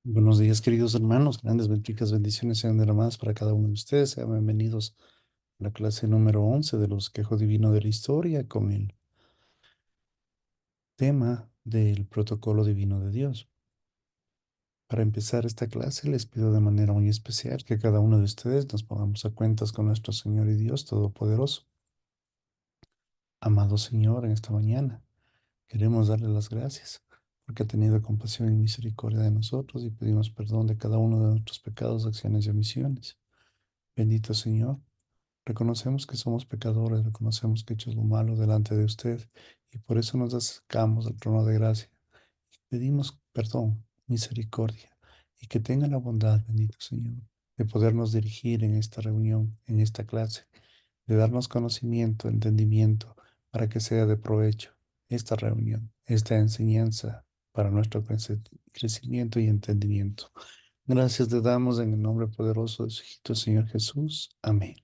Buenos días, queridos hermanos. Grandes, ricas bendiciones sean derramadas para cada uno de ustedes. Sean bienvenidos a la clase número 11 del bosquejo divino de la historia con el tema del protocolo divino de Dios. Para empezar esta clase, les pido de manera muy especial que cada uno de ustedes nos pongamos a cuentas con nuestro Señor y Dios Todopoderoso. Amado Señor, en esta mañana queremos darle las gracias porque ha tenido compasión y misericordia de nosotros y pedimos perdón de cada uno de nuestros pecados, acciones y omisiones. Bendito Señor. Reconocemos que somos pecadores, reconocemos que hemos hecho lo malo delante de usted y por eso nos acercamos al trono de gracia. Pedimos perdón, misericordia y que tenga la bondad, bendito Señor, de podernos dirigir en esta reunión, en esta clase, de darnos conocimiento, entendimiento, para que sea de provecho esta reunión, esta enseñanza para nuestro crecimiento y entendimiento. Gracias te damos en el nombre poderoso de su Hijo, Señor Jesús. Amén.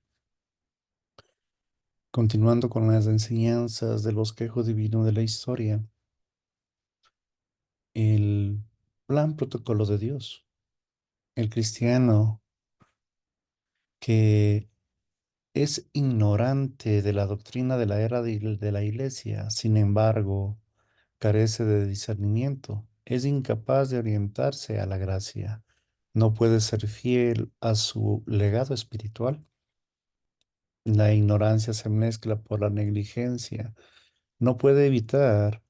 Continuando con las enseñanzas del bosquejo divino de la historia, el plan protocolo de Dios. El cristiano que es ignorante de la doctrina de la era de la iglesia, sin embargo, carece de discernimiento, es incapaz de orientarse a la gracia, no puede ser fiel a su legado espiritual. La ignorancia se mezcla por la negligencia, no puede evitar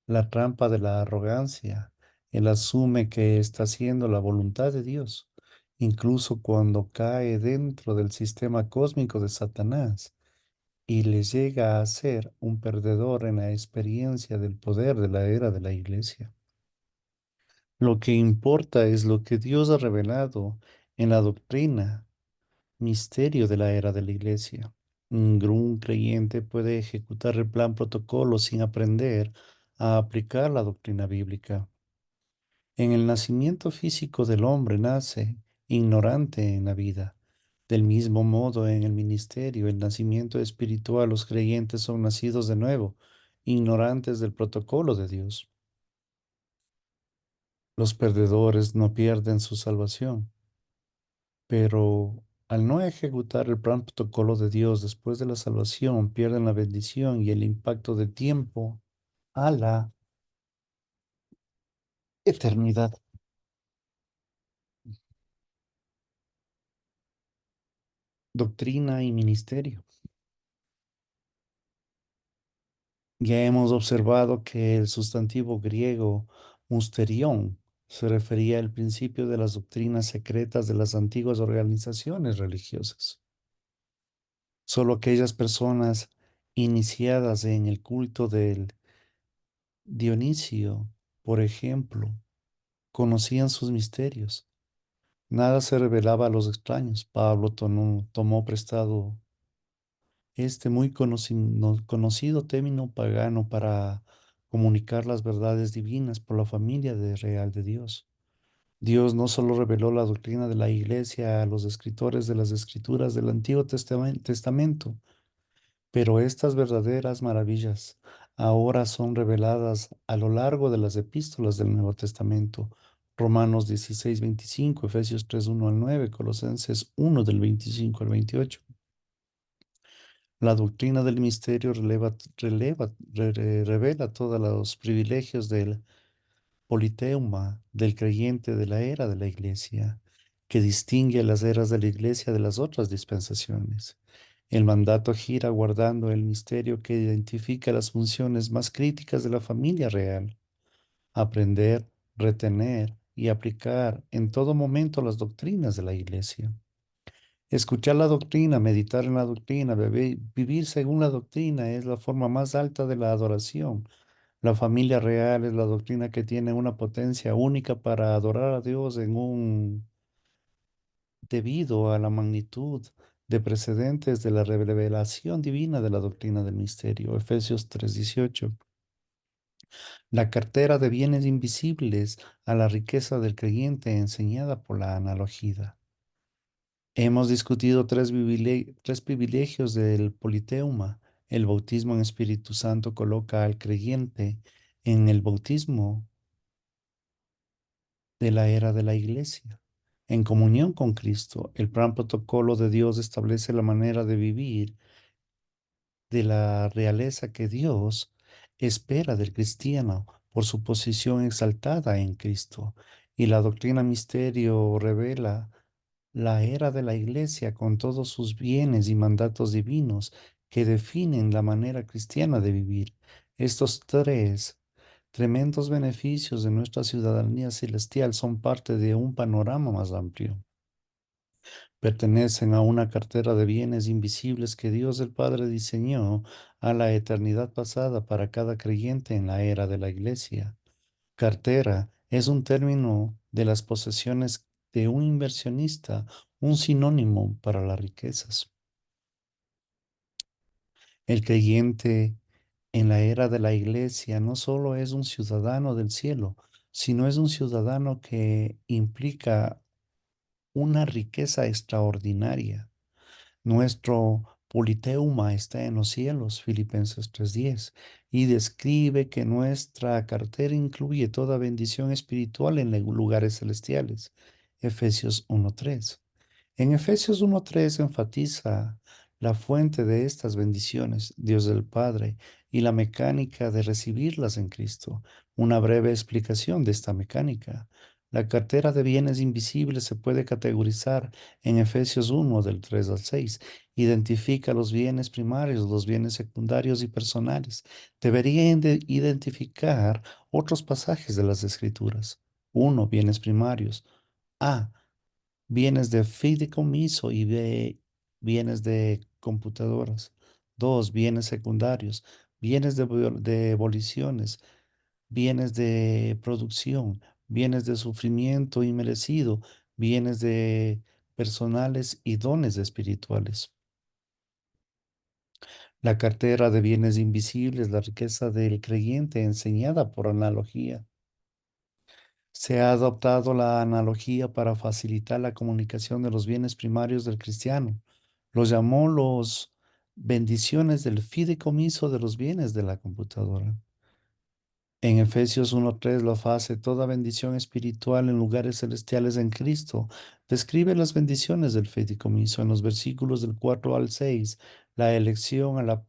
la trampa de la arrogancia. Él asume que está haciendo la voluntad de Dios, incluso cuando cae dentro del sistema cósmico de Satanás y le llega a ser un perdedor en la experiencia del poder de la era de la iglesia. Lo que importa es lo que Dios ha revelado en la doctrina, misterio de la era de la iglesia. Un creyente puede ejecutar el plan protocolo sin aprender a aplicar la doctrina bíblica. En el nacimiento físico del hombre nace ignorante en la vida. Del mismo modo, en el ministerio, el nacimiento espiritual, los creyentes son nacidos de nuevo, ignorantes del protocolo de Dios. Los perdedores no pierden su salvación, pero al no ejecutar el plan protocolo de Dios después de la salvación, pierden la bendición y el impacto de tiempo a la eternidad. Doctrina y ministerio. Ya hemos observado que el sustantivo griego musterión se refería al principio de las doctrinas secretas de las antiguas organizaciones religiosas. Solo aquellas personas iniciadas en el culto del Dionisio, por ejemplo, conocían sus misterios. Nada se revelaba a los extraños. Pablo tomó prestado este muy conocido término pagano para comunicar las verdades divinas por la familia real de Dios. Dios no solo reveló la doctrina de la iglesia a los escritores de las escrituras del Antiguo Testamento, pero estas verdaderas maravillas ahora son reveladas a lo largo de las epístolas del Nuevo Testamento. Romanos 16:25, Efesios 3:1 al 9, Colosenses 1 del 25 al 28. La doctrina del misterio revela todos los privilegios del politeuma del creyente de la era de la iglesia, que distingue las eras de la iglesia de las otras dispensaciones. El mandato gira guardando el misterio que identifica las funciones más críticas de la familia real: aprender, retener y aplicar en todo momento las doctrinas de la iglesia. Escuchar la doctrina, meditar en la doctrina, vivir según la doctrina es la forma más alta de la adoración. La familia real es la doctrina que tiene una potencia única para adorar a Dios debido a la magnitud de precedentes de la revelación divina de la doctrina del misterio. Efesios 3:18. La cartera de bienes invisibles a la riqueza del creyente enseñada por la analogía. Hemos discutido tres privilegios del politeuma. El bautismo en Espíritu Santo coloca al creyente en el bautismo de la era de la Iglesia. En comunión con Cristo, el plan protocolo de Dios establece la manera de vivir de la realeza que Dios espera del cristiano por su posición exaltada en Cristo. Y la doctrina misterio revela la era de la Iglesia con todos sus bienes y mandatos divinos que definen la manera cristiana de vivir. Estos tres tremendos beneficios de nuestra ciudadanía celestial son parte de un panorama más amplio. Pertenecen a una cartera de bienes invisibles que Dios el Padre diseñó a la eternidad pasada para cada creyente en la era de la Iglesia. Cartera es un término de las posesiones de un inversionista, un sinónimo para las riquezas. El creyente en la era de la Iglesia no solo es un ciudadano del cielo, sino es un ciudadano que implica una riqueza extraordinaria. Nuestro politeuma está en los cielos, Filipenses 3:10, y describe que nuestra cartera incluye toda bendición espiritual en lugares celestiales, Efesios 1:3. En Efesios 1:3 enfatiza la fuente de estas bendiciones, Dios el Padre, y la mecánica de recibirlas en Cristo. Una breve explicación de esta mecánica. La cartera de bienes invisibles se puede categorizar en Efesios 1 del 3 al 6. Identifica los bienes primarios, los bienes secundarios y personales. Debería identificar otros pasajes de las Escrituras. Uno, bienes primarios. A, bienes de fideicomiso y bienes de computadoras. Dos, bienes secundarios, bienes de aboliciones, bienes de producción, bienes de sufrimiento inmerecido, bienes de personales y dones espirituales. La cartera de bienes invisibles, la riqueza del creyente enseñada por analogía. Se ha adoptado la analogía para facilitar la comunicación de los bienes primarios del cristiano. Los llamó los bendiciones del fideicomiso de los bienes de la computadora. En Efesios 1:3, la fase toda bendición espiritual en lugares celestiales en Cristo describe las bendiciones del fideicomiso. En los versículos del 4 al 6, la elección a la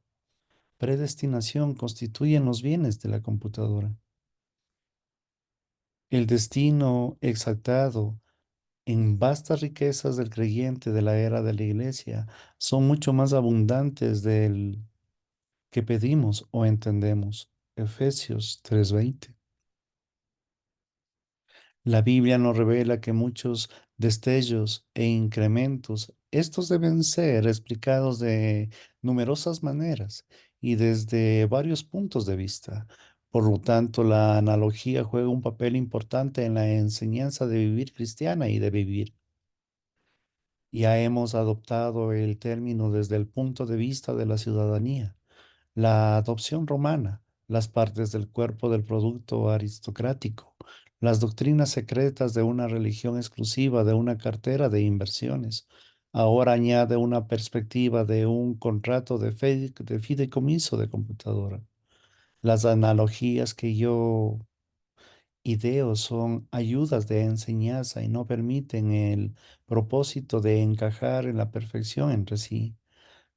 predestinación constituyen los bienes de la computadora. El destino exaltado en vastas riquezas del creyente de la era de la iglesia son mucho más abundantes del que pedimos o entendemos. Efesios 3:20. La Biblia nos revela que muchos destellos e incrementos, estos deben ser explicados de numerosas maneras y desde varios puntos de vista. Por lo tanto, la analogía juega un papel importante en la enseñanza de vivir cristiana y de vivir. Ya hemos adoptado el término desde el punto de vista de la ciudadanía, la adopción romana, las partes del cuerpo del producto aristocrático, las doctrinas secretas de una religión exclusiva, de una cartera de inversiones. Ahora añade una perspectiva de un contrato de fideicomiso de computadora. Las analogías que yo ideos son ayudas de enseñanza y no permiten el propósito de encajar en la perfección entre sí.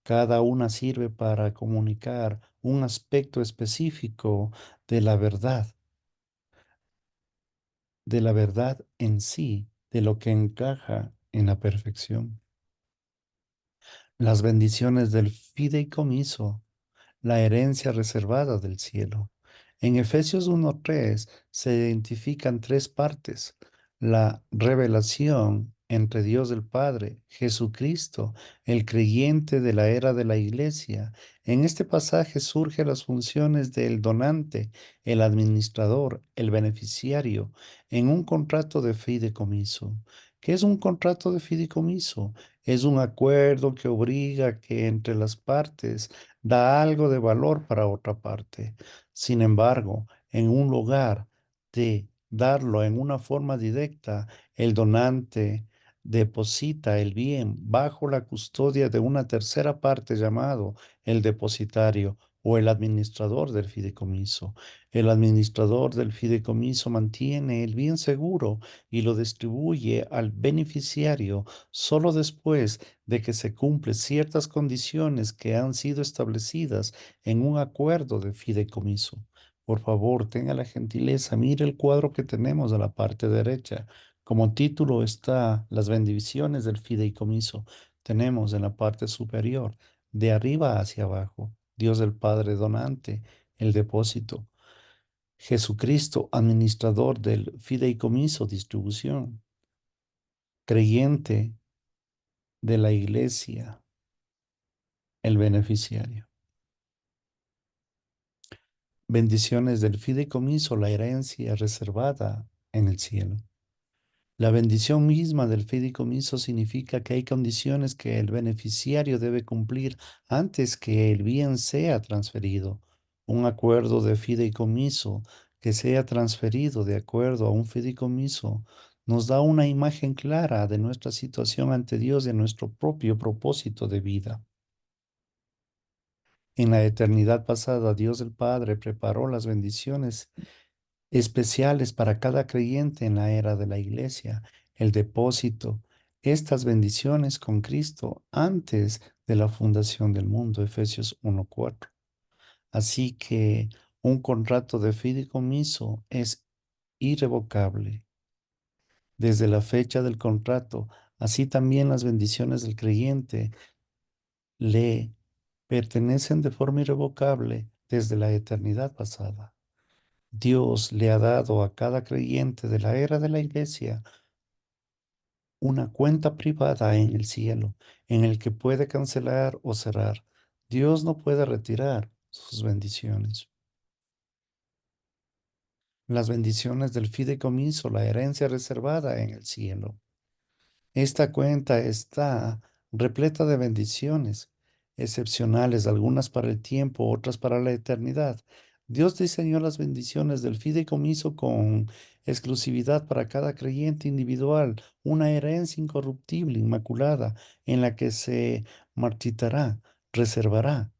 Cada una sirve para comunicar un aspecto específico de de la verdad en sí, de lo que encaja en la perfección. Las bendiciones del fideicomiso, la herencia reservada del cielo. En Efesios 1:3 se identifican tres partes: la revelación entre Dios el Padre, Jesucristo, el creyente de la era de la iglesia. En este pasaje surgen las funciones del donante, el administrador, el beneficiario, en un contrato de fideicomiso. ¿Qué es un contrato de fideicomiso? Es un acuerdo que obliga que entre las partes da algo de valor para otra parte. Sin embargo, en un lugar de darlo en una forma directa, el donante deposita el bien bajo la custodia de una tercera parte llamado el depositario o el administrador del fideicomiso. El administrador del fideicomiso mantiene el bien seguro y lo distribuye al beneficiario solo después de que se cumplen ciertas condiciones que han sido establecidas en un acuerdo de fideicomiso. Por favor, tenga la gentileza, mire el cuadro que tenemos a la parte derecha. Como título está Las bendiciones del fideicomiso. Tenemos en la parte superior, de arriba hacia abajo, Dios el Padre donante, el depósito. Jesucristo, administrador del fideicomiso, distribución. Creyente de la iglesia, el beneficiario. Bendiciones del fideicomiso, la herencia reservada en el cielo. La bendición misma del fideicomiso significa que hay condiciones que el beneficiario debe cumplir antes que el bien sea transferido. Un acuerdo de fideicomiso que sea transferido de acuerdo a un fideicomiso nos da una imagen clara de nuestra situación ante Dios y de nuestro propio propósito de vida. En la eternidad pasada, Dios el Padre preparó las bendiciones especiales para cada creyente en la era de la iglesia, el depósito, estas bendiciones con Cristo antes de la fundación del mundo, Efesios 1:4. Así que un contrato de fideicomiso es irrevocable. Desde la fecha del contrato, así también las bendiciones del creyente le pertenecen de forma irrevocable desde la eternidad pasada. Dios le ha dado a cada creyente de la era de la iglesia una cuenta privada en el cielo en el que puede cancelar o cerrar. Dios no puede retirar sus bendiciones. Las bendiciones del fideicomiso, la herencia reservada en el cielo. Esta cuenta está repleta de bendiciones excepcionales, algunas para el tiempo, otras para la eternidad. Dios diseñó las bendiciones del fideicomiso con exclusividad para cada creyente individual, una herencia incorruptible, inmaculada, en la que se marchitará, reservará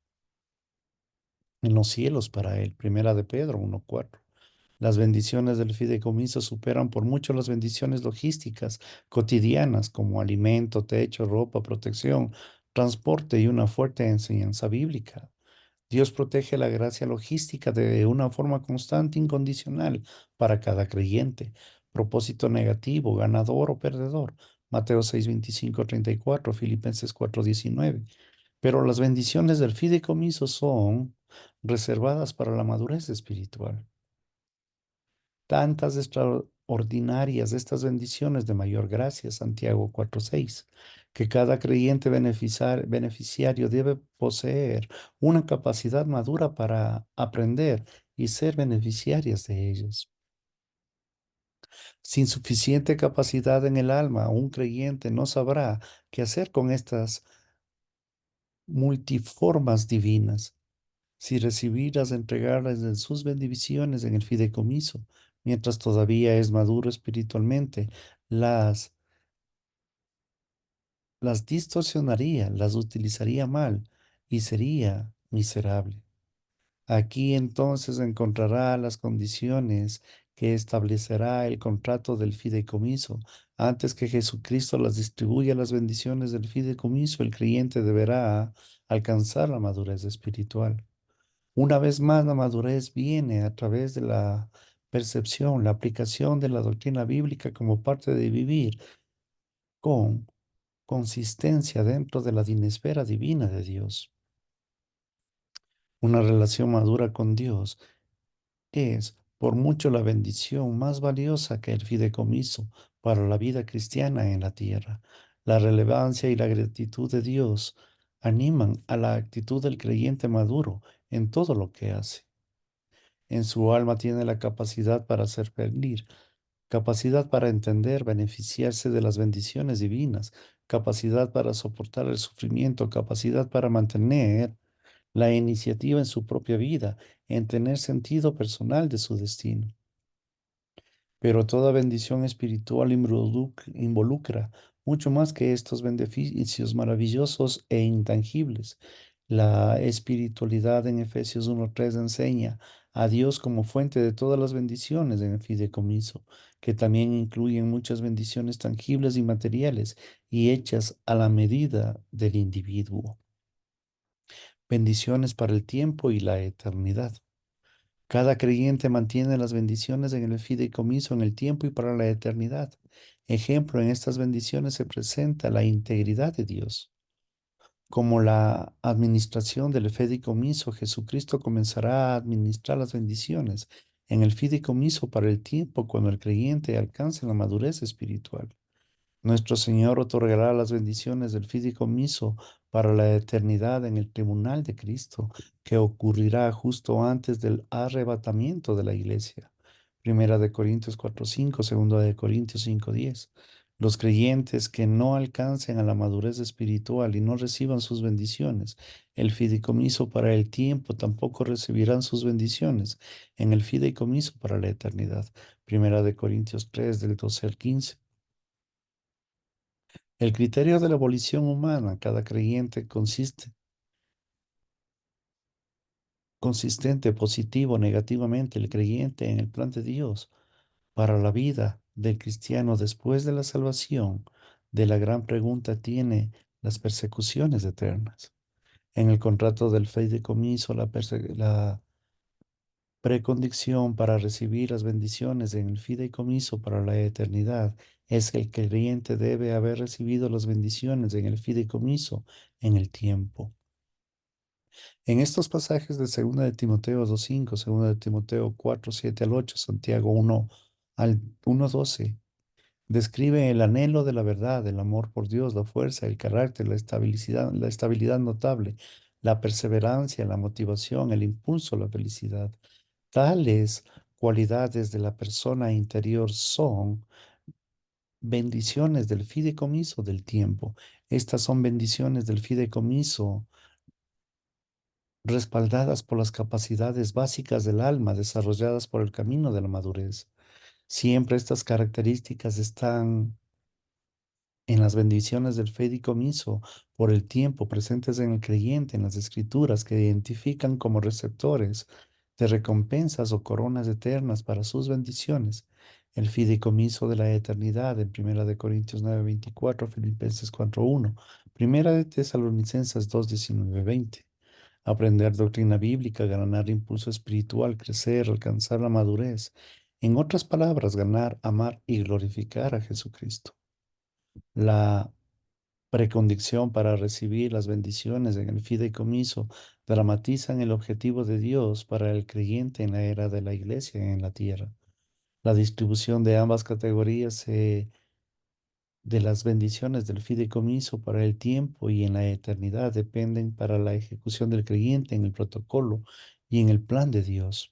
en los cielos para él. Primera de Pedro 1:4. Las bendiciones del fideicomiso superan por mucho las bendiciones logísticas cotidianas como alimento, techo, ropa, protección, transporte y una fuerte enseñanza bíblica. Dios protege la gracia logística de una forma constante, incondicional para cada creyente. Propósito negativo, ganador o perdedor. Mateo 6:25-34, Filipenses 4:19. Pero las bendiciones del fideicomiso son reservadas para la madurez espiritual. Tantas extraordinarias estas bendiciones de mayor gracia, Santiago 4:6, que cada creyente beneficiario debe poseer una capacidad madura para aprender y ser beneficiarias de ellas. Sin suficiente capacidad en el alma, un creyente no sabrá qué hacer con estas multiformas divinas. Si recibirás entregarlas en sus bendiciones en el fideicomiso, mientras todavía es maduro espiritualmente, las, las distorsionaría, las utilizaría mal y sería miserable. Aquí entonces encontrará las condiciones que establecerá el contrato del fideicomiso. Antes que Jesucristo las distribuya las bendiciones del fideicomiso, el creyente deberá alcanzar la madurez espiritual. Una vez más, la madurez viene a través de la percepción, la aplicación de la doctrina bíblica como parte de vivir con consistencia dentro de la dinesfera divina de Dios. Una relación madura con Dios es por mucho la bendición más valiosa que el fideicomiso para la vida cristiana en la tierra. La relevancia y la gratitud de Dios animan a la actitud del creyente maduro en todo lo que hace. En su alma tiene la capacidad para ser feliz, capacidad para entender, beneficiarse de las bendiciones divinas, capacidad para soportar el sufrimiento, capacidad para mantener la iniciativa en su propia vida, en tener sentido personal de su destino. Pero toda bendición espiritual involucra mucho más que estos beneficios maravillosos e intangibles. La espiritualidad en Efesios 1:3 enseña a Dios como fuente de todas las bendiciones en el fideicomiso, que también incluyen muchas bendiciones tangibles y materiales y hechas a la medida del individuo. Bendiciones para el tiempo y la eternidad. Cada creyente mantiene las bendiciones en el fideicomiso en el tiempo y para la eternidad. Ejemplo, en estas bendiciones se presenta la integridad de Dios. Como la administración del fideicomiso, Jesucristo comenzará a administrar las bendiciones en el fideicomiso para el tiempo cuando el creyente alcance la madurez espiritual. Nuestro Señor otorgará las bendiciones del fideicomiso para la eternidad en el tribunal de Cristo, que ocurrirá justo antes del arrebatamiento de la iglesia. Primera de Corintios 4:5, segunda de Corintios 5:10. Los creyentes que no alcancen a la madurez espiritual y no reciban sus bendiciones, el fideicomiso para el tiempo tampoco recibirán sus bendiciones en el fideicomiso para la eternidad. Primera de Corintios 3, del 12 al 15. El criterio de la abolición humana, cada creyente consistente, positivo, negativamente, el creyente en el plan de Dios para la vida del cristiano después de la salvación, de la gran pregunta tiene las persecuciones eternas. En el contrato del fideicomiso, la precondición para recibir las bendiciones en el fideicomiso para la eternidad es que el creyente debe haber recibido las bendiciones en el fideicomiso en el tiempo. En estos pasajes de 2 de Timoteo 2:5, 2 de Timoteo 4:7 al 8, Santiago 1 al 1:12, describe el anhelo de la verdad, el amor por Dios, la fuerza, el carácter, la estabilidad notable, la perseverancia, la motivación, el impulso, la felicidad. Tales cualidades de la persona interior son bendiciones del fideicomiso del tiempo. Estas son bendiciones del fideicomiso respaldadas por las capacidades básicas del alma desarrolladas por el camino de la madurez. Siempre estas características están en las bendiciones del fideicomiso por el tiempo presentes en el creyente, en las escrituras que identifican como receptores de recompensas o coronas eternas para sus bendiciones. El fideicomiso de la eternidad en Primera de Corintios 9:24, Filipenses 4:1, Primera de Tesalonicenses 2:19-20. Aprender doctrina bíblica, ganar impulso espiritual, crecer, alcanzar la madurez. En otras palabras, ganar, amar y glorificar a Jesucristo. La precondición para recibir las bendiciones en el fideicomiso dramatizan el objetivo de Dios para el creyente en la era de la iglesia en la tierra. La distribución de ambas categorías de las bendiciones del fideicomiso para el tiempo y en la eternidad dependen para la ejecución del creyente en el protocolo y en el plan de Dios.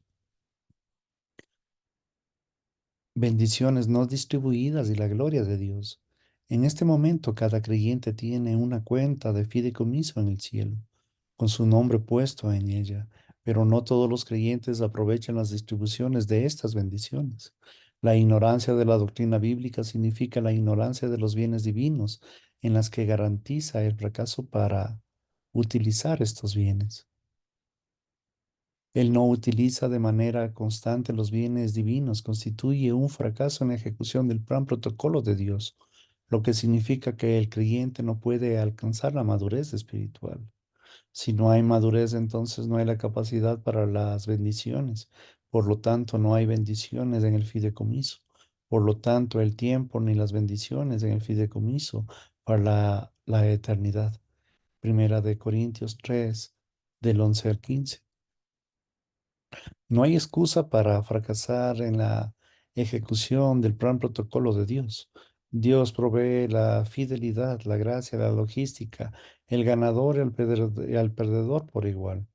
Bendiciones no distribuidas y la gloria de Dios. En este momento cada creyente tiene una cuenta de fideicomiso en el cielo, con su nombre puesto en ella, pero no todos los creyentes aprovechan las distribuciones de estas bendiciones. La ignorancia de la doctrina bíblica significa la ignorancia de los bienes divinos en las que garantiza el fracaso para utilizar estos bienes. El no utiliza de manera constante los bienes divinos constituye un fracaso en la ejecución del plan protocolo de Dios, lo que significa que el creyente no puede alcanzar la madurez espiritual. Si no hay madurez, entonces no hay la capacidad para las bendiciones. Por lo tanto, no hay bendiciones en el fideicomiso. Por lo tanto, el tiempo ni las bendiciones en el fideicomiso para la eternidad. Primera de Corintios 3, del 11 al 15. No hay excusa para fracasar en la ejecución del plan protocolo de Dios. Dios provee la fidelidad, la gracia, la logística, el ganador y al perdedor por igual,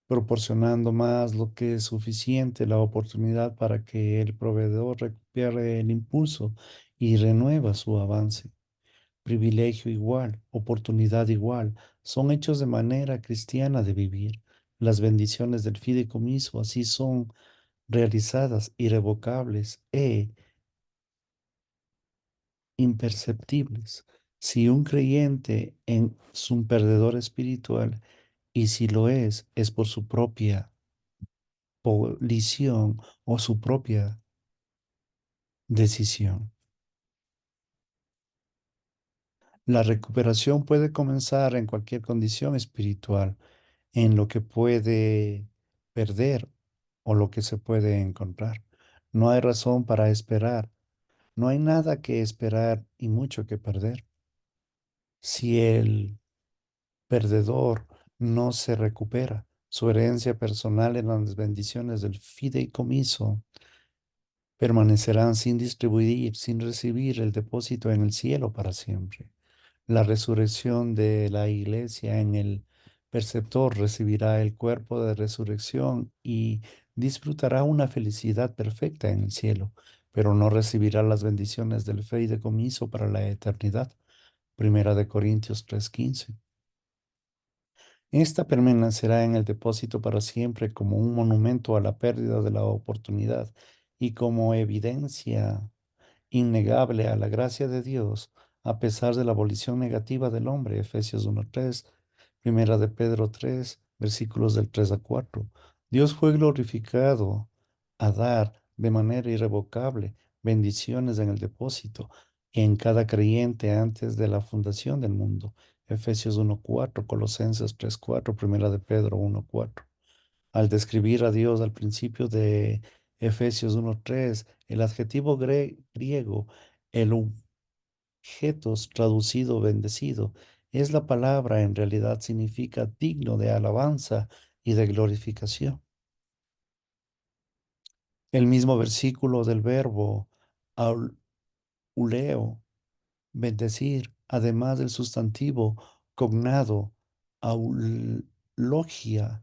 proporcionando más lo que es suficiente la oportunidad para que el proveedor recupere el impulso y renueva su avance. Privilegio igual, oportunidad igual, son hechos de manera cristiana de vivir. Las bendiciones del fideicomiso así son realizadas, irrevocables e imperceptibles. Si un creyente es un perdedor espiritual, y si lo es por su propia volición o su propia decisión. La recuperación puede comenzar en cualquier condición espiritual, en lo que puede perder o lo que se puede encontrar. No hay razón para esperar, no hay nada que esperar y mucho que perder. Si el perdedor no se recupera, su herencia personal en las bendiciones del fideicomiso permanecerán sin distribuir, sin recibir el depósito en el cielo para siempre. La resurrección de la iglesia en el perceptor recibirá el cuerpo de resurrección y disfrutará una felicidad perfecta en el cielo, pero no recibirá las bendiciones del fideicomiso para la eternidad. Primera de Corintios 3:15. Esta permanecerá en el depósito para siempre como un monumento a la pérdida de la oportunidad y como evidencia innegable a la gracia de Dios, a pesar de la abolición negativa del hombre. Efesios 1:3, Primera de Pedro 3, versículos del 3 a 4. Dios fue glorificado a dar de manera irrevocable bendiciones en el depósito en cada creyente antes de la fundación del mundo. Efesios 1:4, Colosenses 3:4, Primera de Pedro 1:4. Al describir a Dios al principio de Efesios 1:3, el adjetivo griego, el objetos traducido bendecido, es la palabra en realidad significa digno de alabanza y de glorificación. El mismo versículo del verbo auleo, bendecir, además del sustantivo cognado, aulogia,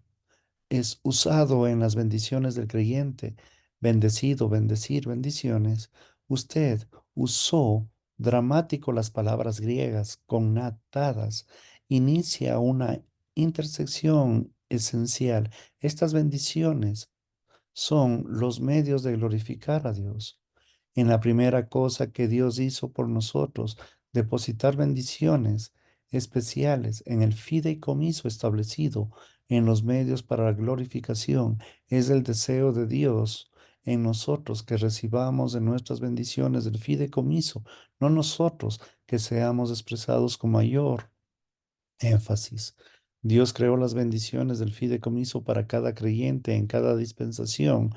es usado en las bendiciones del creyente. Bendecido, bendecir, bendiciones. Usted usó dramático las palabras griegas connatadas. Inicia una intersección esencial. Estas bendiciones son los medios de glorificar a Dios. En la primera cosa que Dios hizo por nosotros, depositar bendiciones especiales en el fideicomiso establecido en los medios para la glorificación, es el deseo de Dios en nosotros que recibamos de nuestras bendiciones del fideicomiso, no nosotros que seamos expresados con mayor énfasis. Dios creó las bendiciones del fideicomiso para cada creyente en cada dispensación,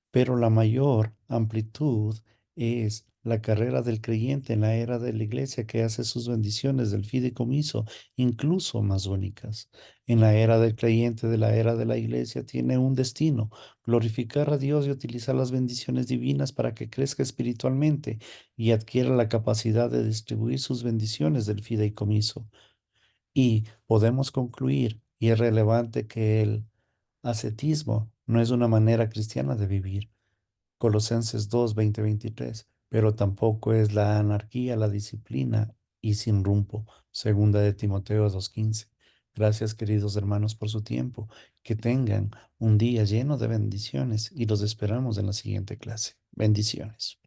pero la mayor amplitud es la carrera del creyente en la era de la iglesia que hace sus bendiciones del fideicomiso incluso más únicas. En la era del creyente de la era de la iglesia tiene un destino: glorificar a Dios y utilizar las bendiciones divinas para que crezca espiritualmente y adquiera la capacidad de distribuir sus bendiciones del fideicomiso. Y podemos concluir, y es relevante, que el ascetismo no es una manera cristiana de vivir. Colosenses 2, 20, 23. Pero tampoco es la anarquía, la disciplina y sin rumbo. Segunda de Timoteo 2:15. Gracias, queridos hermanos, por su tiempo. Que tengan un día lleno de bendiciones y los esperamos en la siguiente clase. Bendiciones.